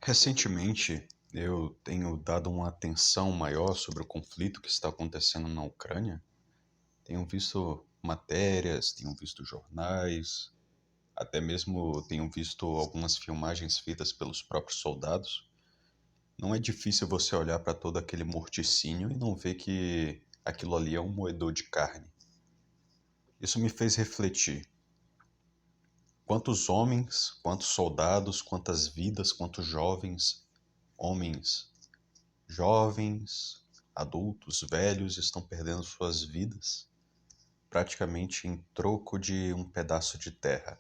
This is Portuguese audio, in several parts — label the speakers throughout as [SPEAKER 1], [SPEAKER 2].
[SPEAKER 1] Recentemente, eu tenho dado uma atenção maior sobre o conflito que está acontecendo na Ucrânia. Tenho visto matérias, tenho visto jornais, até mesmo tenho visto algumas filmagens feitas pelos próprios soldados. Não é difícil você olhar para todo aquele morticínio e não ver que aquilo ali é um moedor de carne. Isso me fez refletir. Quantos homens, quantos soldados, quantas vidas, quantos jovens, homens jovens, adultos, velhos estão perdendo suas vidas praticamente em troco de um pedaço de terra.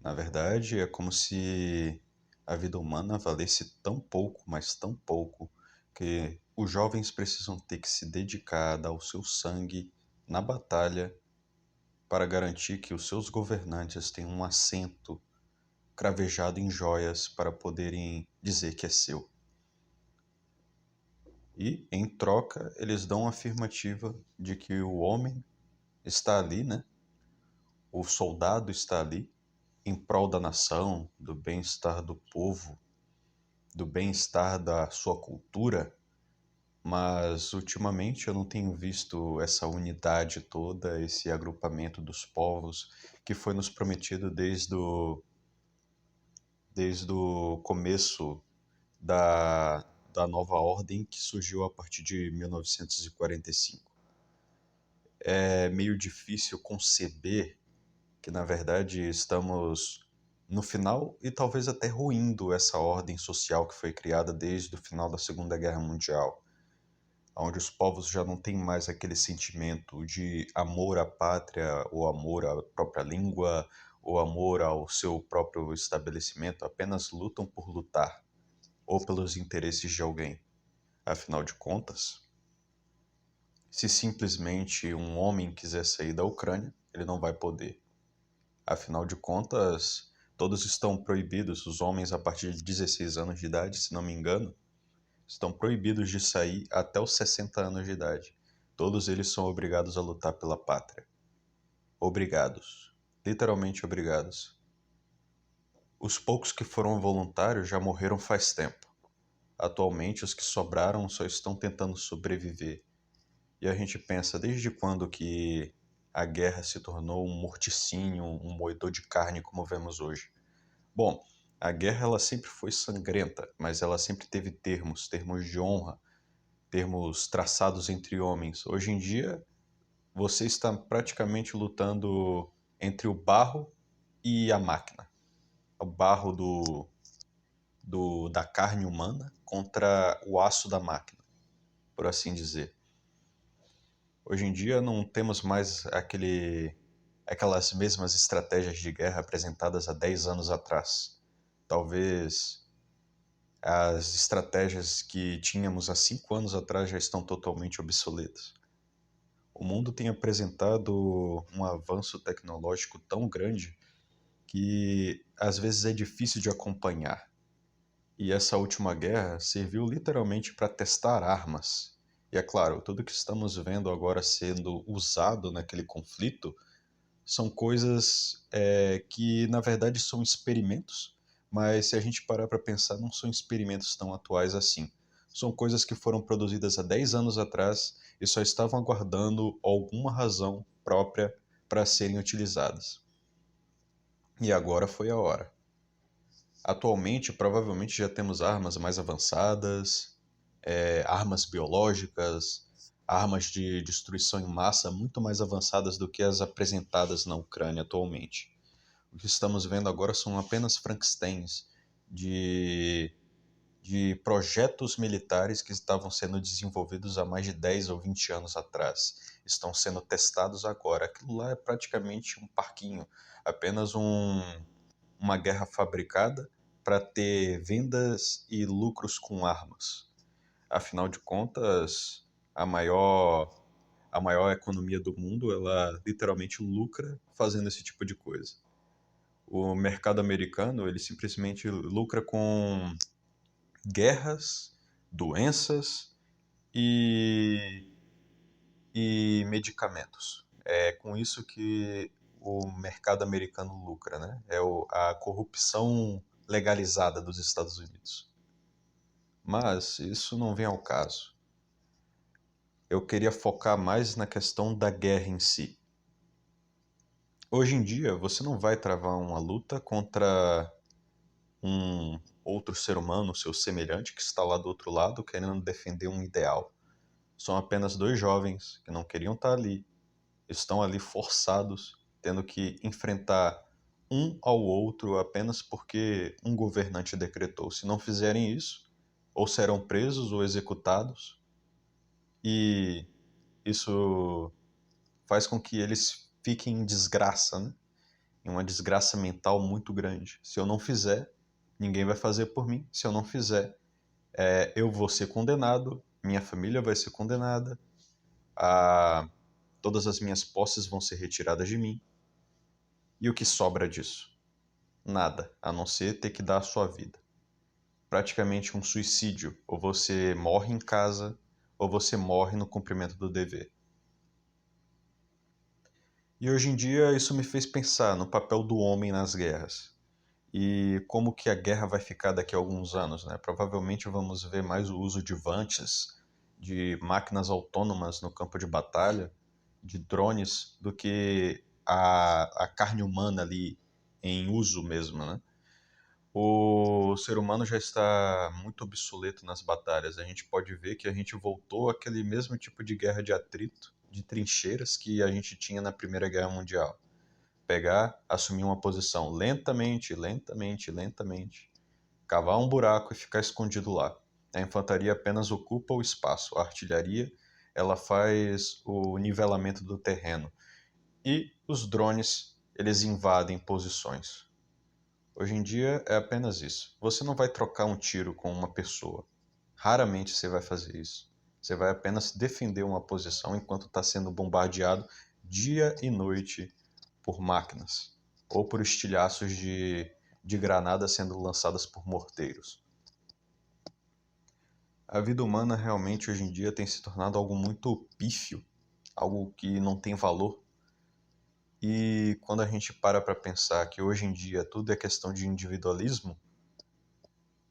[SPEAKER 1] Na verdade, é como se a vida humana valesse tão pouco, mas tão pouco, que os jovens precisam ter que se dedicar, dar o seu sangue na batalha para garantir que os seus governantes tenham um assento cravejado em joias para poderem dizer que é seu. E, em troca, eles dão a afirmativa de que o homem está ali, né? O soldado está ali em prol da nação, do bem-estar do povo, do bem-estar da sua cultura, mas ultimamente eu não tenho visto essa unidade toda, esse agrupamento dos povos que foi nos prometido desde o começo da nova ordem que surgiu a partir de 1945. É meio difícil conceber que, na verdade, estamos no final e talvez até ruindo essa ordem social que foi criada desde o final da Segunda Guerra Mundial, onde os povos já não têm mais aquele sentimento de amor à pátria, ou amor à própria língua, ou amor ao seu próprio estabelecimento, apenas lutam por lutar, ou pelos interesses de alguém. Afinal de contas, se simplesmente um homem quiser sair da Ucrânia, ele não vai poder. Afinal de contas, todos estão proibidos, os homens a partir de 16 anos de idade, se não me engano, estão proibidos de sair até os 60 anos de idade. Todos eles são obrigados a lutar pela pátria. Obrigados. Literalmente obrigados. Os poucos que foram voluntários já morreram faz tempo. Atualmente, os que sobraram só estão tentando sobreviver. E a gente pensa, desde quando que a guerra se tornou um morticínio, um moedor de carne como vemos hoje? Bom, a guerra ela sempre foi sangrenta, mas ela sempre teve termos de honra, termos traçados entre homens. Hoje em dia, você está praticamente lutando entre o barro e a máquina. O barro da carne humana contra o aço da máquina, por assim dizer. Hoje em dia não temos mais aquelas mesmas estratégias de guerra apresentadas há 10 anos atrás. Talvez as estratégias que tínhamos há 5 anos atrás já estão totalmente obsoletas. O mundo tem apresentado um avanço tecnológico tão grande que às vezes é difícil de acompanhar. E essa última guerra serviu literalmente para testar armas. E é claro, tudo que estamos vendo agora sendo usado naquele conflito são coisas que, na verdade, são experimentos, mas se a gente parar para pensar, não são experimentos tão atuais assim. São coisas que foram produzidas há 10 anos atrás e só estavam aguardando alguma razão própria para serem utilizadas. E agora foi a hora. Atualmente, provavelmente já temos armas mais avançadas, armas biológicas, armas de destruição em massa muito mais avançadas do que as apresentadas na Ucrânia atualmente. O que estamos vendo agora são apenas Frankensteins de, de projetos militares que estavam sendo desenvolvidos há mais de 10 ou 20 anos atrás. Estão sendo testados agora. Aquilo lá é praticamente um parquinho, apenas uma guerra fabricada para ter vendas e lucros com armas. Afinal de contas, a maior, a maior economia do mundo, ela literalmente lucra fazendo esse tipo de coisa. O mercado americano, ele simplesmente lucra com guerras, doenças e, e medicamentos. É com isso que o mercado americano lucra, né? A corrupção legalizada dos Estados Unidos. Mas isso não vem ao caso. Eu queria focar mais na questão da guerra em si. Hoje em dia, você não vai travar uma luta contra um outro ser humano, seu semelhante, que está lá do outro lado, querendo defender um ideal. São apenas dois jovens que não queriam estar ali, estão ali forçados, tendo que enfrentar um ao outro apenas porque um governante decretou. Se não fizerem isso, ou serão presos ou executados, e isso faz com que eles fiquem em desgraça, né? Em uma desgraça mental muito grande. Se eu não fizer, ninguém vai fazer por mim. Se eu não fizer, eu vou ser condenado, minha família vai ser condenada, a... todas as minhas posses vão ser retiradas de mim. E o que sobra disso? Nada, a não ser ter que dar a sua vida. Praticamente um suicídio. Ou você morre em casa, ou você morre no cumprimento do dever. E hoje em dia isso me fez pensar no papel do homem nas guerras. E como que a guerra vai ficar daqui a alguns anos, né? Provavelmente vamos ver mais o uso de vantes, de máquinas autônomas no campo de batalha, de drones, do que a carne humana ali em uso mesmo, né? O ser humano já está muito obsoleto nas batalhas. A gente pode ver que a gente voltou àquele mesmo tipo de guerra de atrito, de trincheiras que a gente tinha na Primeira Guerra Mundial. Pegar, assumir uma posição lentamente, lentamente, lentamente, cavar um buraco e ficar escondido lá. A infantaria apenas ocupa o espaço. A artilharia, ela faz o nivelamento do terreno. E os drones, eles invadem posições. Hoje em dia é apenas isso. Você não vai trocar um tiro com uma pessoa. Raramente você vai fazer isso. Você vai apenas defender uma posição enquanto está sendo bombardeado dia e noite por máquinas ou por estilhaços de granadas sendo lançadas por morteiros. A vida humana realmente hoje em dia tem se tornado algo muito pífio, algo que não tem valor. E quando a gente para pensar que hoje em dia tudo é questão de individualismo,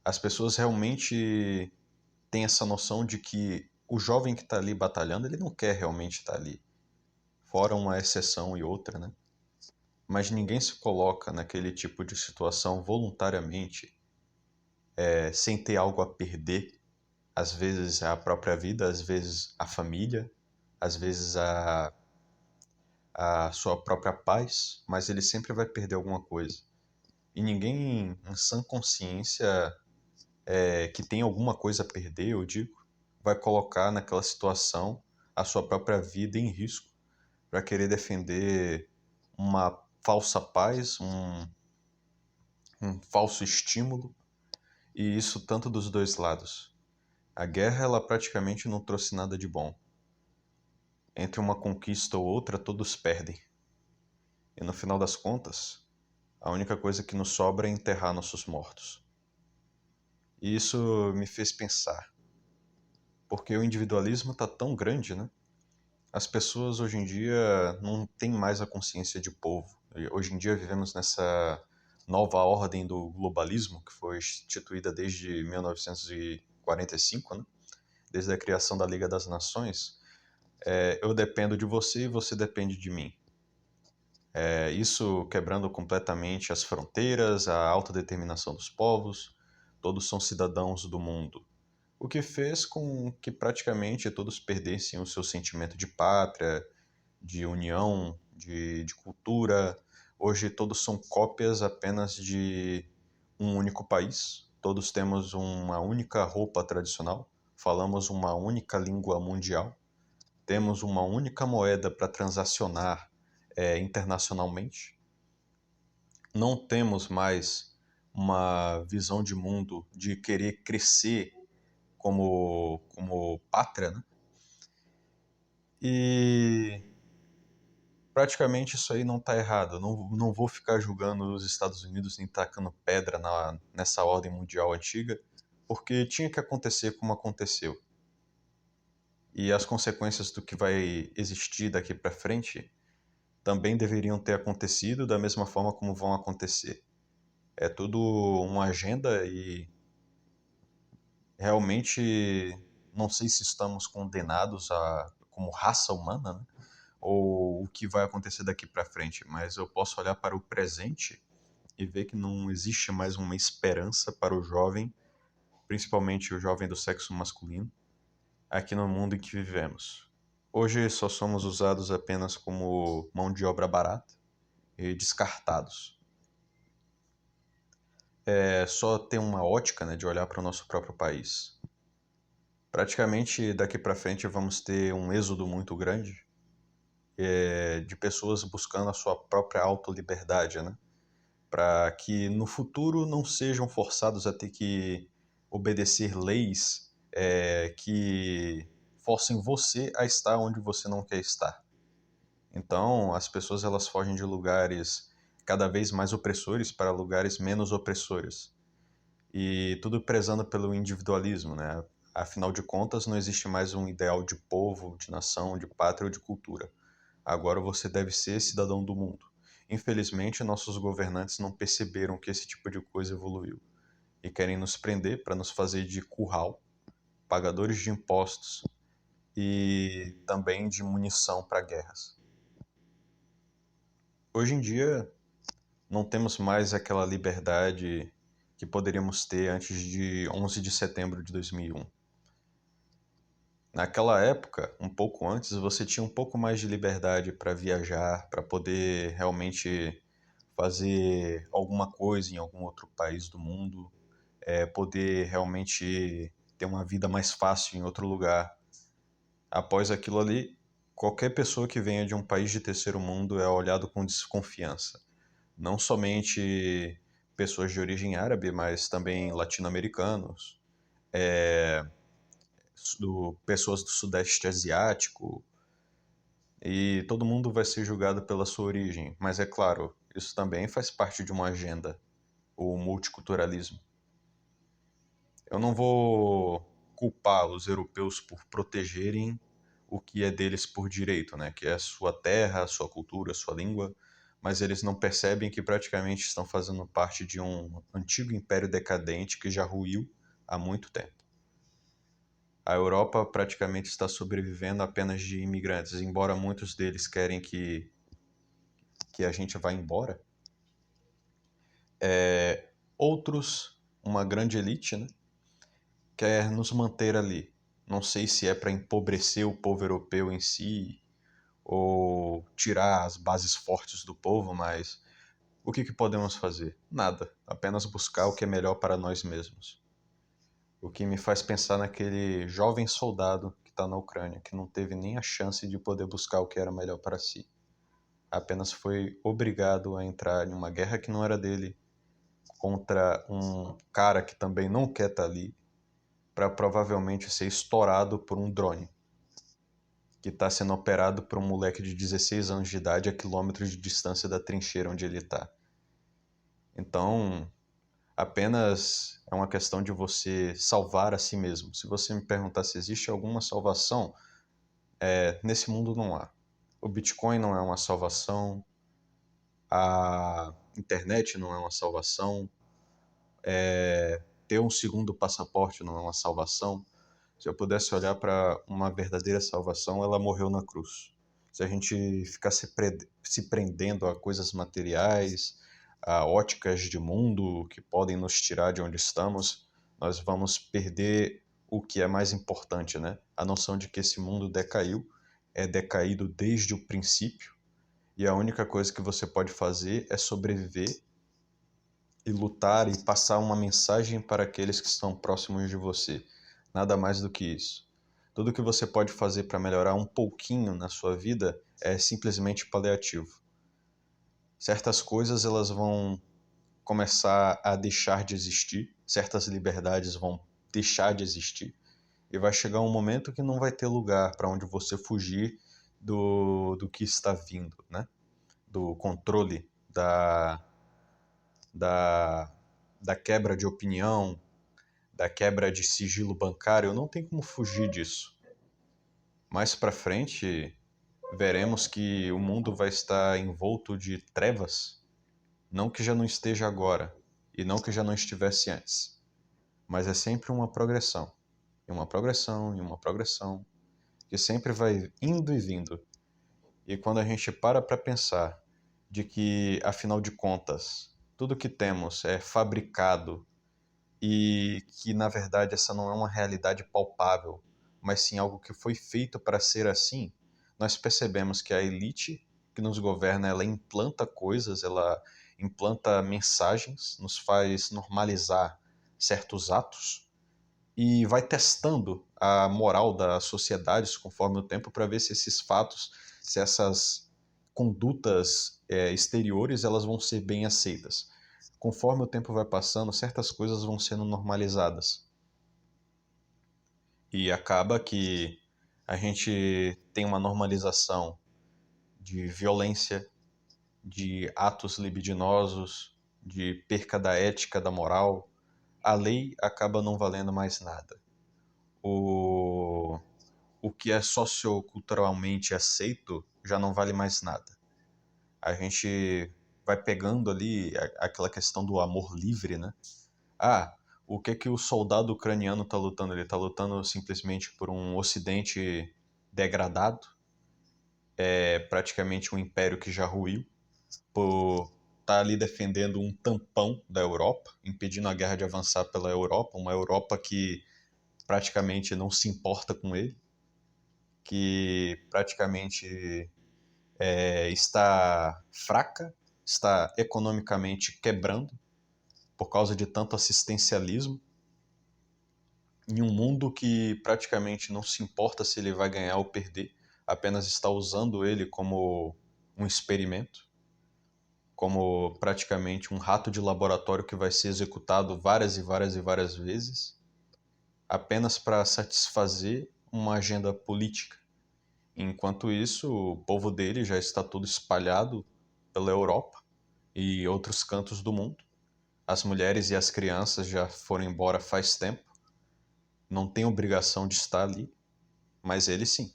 [SPEAKER 1] as pessoas realmente têm essa noção de que o jovem que está ali batalhando, ele não quer realmente estar ali. Fora uma exceção e outra, né? Mas ninguém se coloca naquele tipo de situação voluntariamente, sem ter algo a perder. Às vezes a própria vida, às vezes a família, às vezes a sua própria paz, mas ele sempre vai perder alguma coisa. E ninguém em sã consciência que tem alguma coisa a perder, eu digo, vai colocar naquela situação a sua própria vida em risco para querer defender uma falsa paz, um falso estímulo, e isso tanto dos dois lados. A guerra, ela praticamente não trouxe nada de bom. Entre uma conquista ou outra, todos perdem. E no final das contas, a única coisa que nos sobra é enterrar nossos mortos. E isso me fez pensar, porque o individualismo está tão grande, né? As pessoas hoje em dia não têm mais a consciência de povo. E hoje em dia vivemos nessa nova ordem do globalismo, que foi instituída desde 1945, né? Desde a criação da Liga das Nações. Eu dependo de você e você depende de mim. Isso quebrando completamente as fronteiras, a autodeterminação dos povos, todos são cidadãos do mundo. O que fez com que praticamente todos perdessem o seu sentimento de pátria, de união, de cultura. Hoje todos são cópias apenas de um único país, todos temos uma única roupa tradicional, falamos uma única língua mundial, temos uma única moeda para transacionar internacionalmente. Não temos mais uma visão de mundo de querer crescer como pátria, né? E praticamente isso aí não está errado. Não vou ficar julgando os Estados Unidos nem tacando pedra nessa ordem mundial antiga, porque tinha que acontecer como aconteceu. E as consequências do que vai existir daqui para frente também deveriam ter acontecido da mesma forma como vão acontecer. É tudo uma agenda e realmente não sei se estamos condenados como raça humana, né? Ou o que vai acontecer daqui para frente, mas eu posso olhar para o presente e ver que não existe mais uma esperança para o jovem, principalmente o jovem do sexo masculino, aqui no mundo em que vivemos. Hoje só somos usados apenas como mão de obra barata e descartados. É só ter uma ótica, né, de olhar para o nosso próprio país. Praticamente daqui para frente vamos ter um êxodo muito grande de pessoas buscando a sua própria autoliberdade, né? Para que no futuro não sejam forçados a ter que obedecer leis que forcem você a estar onde você não quer estar. Então, as pessoas elas fogem de lugares cada vez mais opressores para lugares menos opressores. E tudo prezando pelo individualismo, né? Afinal de contas, não existe mais um ideal de povo, de nação, de pátria ou de cultura. Agora você deve ser cidadão do mundo. Infelizmente, nossos governantes não perceberam que esse tipo de coisa evoluiu e querem nos prender para nos fazer de curral, pagadores de impostos e também de munição para guerras. Hoje em dia, não temos mais aquela liberdade que poderíamos ter antes de 11 de setembro de 2001. Naquela época, um pouco antes, você tinha um pouco mais de liberdade para viajar, para poder realmente fazer alguma coisa em algum outro país do mundo, poder realmente ter uma vida mais fácil em outro lugar. Após aquilo ali, qualquer pessoa que venha de um país de terceiro mundo é olhado com desconfiança. Não somente pessoas de origem árabe, mas também latino-americanos, pessoas do sudeste asiático, e todo mundo vai ser julgado pela sua origem. Mas é claro, isso também faz parte de uma agenda, o multiculturalismo. Eu não vou culpar os europeus por protegerem o que é deles por direito, né? Que é a sua terra, a sua cultura, a sua língua, mas eles não percebem que praticamente estão fazendo parte de um antigo império decadente que já ruiu há muito tempo. A Europa praticamente está sobrevivendo apenas de imigrantes, embora muitos deles querem que a gente vá embora. Outros, uma grande elite, né, quer nos manter ali. Não sei se é para empobrecer o povo europeu em si ou tirar as bases fortes do povo, mas o que podemos fazer? Nada, apenas buscar o que é melhor para nós mesmos. O que me faz pensar naquele jovem soldado que está na Ucrânia, que não teve nem a chance de poder buscar o que era melhor para si. Apenas foi obrigado a entrar em uma guerra que não era dele, contra um cara que também não quer estar ali, para provavelmente ser estourado por um drone que está sendo operado por um moleque de 16 anos de idade a quilômetros de distância da trincheira onde ele está. Então, apenas é uma questão de você salvar a si mesmo. Se você me perguntar se existe alguma salvação, nesse mundo não há. O Bitcoin não é uma salvação, a internet não é uma salvação, ter um segundo passaporte não é uma salvação. Se eu pudesse olhar para uma verdadeira salvação, ela morreu na cruz. Se a gente ficar se prendendo a coisas materiais, a óticas de mundo que podem nos tirar de onde estamos, nós vamos perder o que é mais importante, né? A noção de que esse mundo decaiu, é decaído desde o princípio, e a única coisa que você pode fazer é sobreviver e lutar e passar uma mensagem para aqueles que estão próximos de você. Nada mais do que isso. Tudo que você pode fazer para melhorar um pouquinho na sua vida é simplesmente paliativo. Certas coisas elas vão começar a deixar de existir, certas liberdades vão deixar de existir e vai chegar um momento que não vai ter lugar para onde você fugir do que está vindo, né? Do controle da, da quebra de opinião, da quebra de sigilo bancário, não tem como fugir disso. Mais para frente, veremos que o mundo vai estar envolto de trevas, não que já não esteja agora, e não que já não estivesse antes, mas é sempre uma progressão, e uma progressão, e uma progressão, que sempre vai indo e vindo. E quando a gente para pensar de que, afinal de contas, tudo que temos é fabricado e que, na verdade, essa não é uma realidade palpável, mas sim algo que foi feito para ser assim, nós percebemos que a elite que nos governa, ela implanta coisas, ela implanta mensagens, nos faz normalizar certos atos e vai testando a moral das sociedades conforme o tempo para ver se esses fatos, se essas condutas exteriores, elas vão ser bem aceitas. Conforme o tempo vai passando, certas coisas vão sendo normalizadas. E acaba que a gente tem uma normalização de violência, de atos libidinosos, de perca da ética, da moral. A lei acaba não valendo mais nada. O, o que é socioculturalmente aceito já não vale mais nada. A gente vai pegando ali aquela questão do amor livre, né? Ah, o que que o soldado ucraniano está lutando? Ele está lutando simplesmente por um ocidente degradado, é praticamente um império que já ruiu, por estar ali defendendo um tampão da Europa, impedindo a guerra de avançar pela Europa, uma Europa que praticamente não se importa com ele, que praticamente está fraca, está economicamente quebrando por causa de tanto assistencialismo, em um mundo que praticamente não se importa se ele vai ganhar ou perder, apenas está usando ele como um experimento, como praticamente um rato de laboratório que vai ser executado várias e várias e várias vezes, apenas para satisfazer uma agenda política. Enquanto isso, o povo dele já está todo espalhado pela Europa e outros cantos do mundo. As mulheres e as crianças já foram embora faz tempo, não tem obrigação de estar ali, mas ele sim.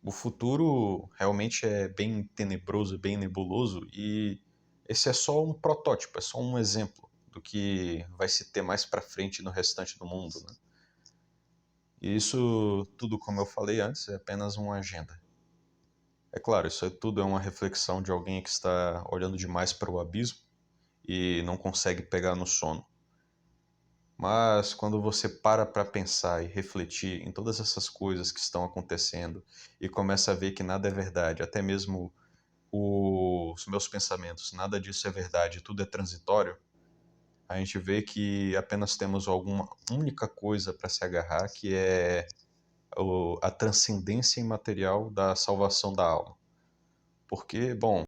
[SPEAKER 1] O futuro realmente é bem tenebroso, bem nebuloso, e esse é só um protótipo, é só um exemplo do que vai se ter mais para frente no restante do mundo, né? E isso tudo, como eu falei antes, é apenas uma agenda. É claro, isso tudo é uma reflexão de alguém que está olhando demais para o abismo e não consegue pegar no sono. Mas quando você para pensar e refletir em todas essas coisas que estão acontecendo e começa a ver que nada é verdade, até mesmo os meus pensamentos, nada disso é verdade, tudo é transitório, a gente vê que apenas temos alguma única coisa para se agarrar, que é a transcendência imaterial da salvação da alma. Porque, bom,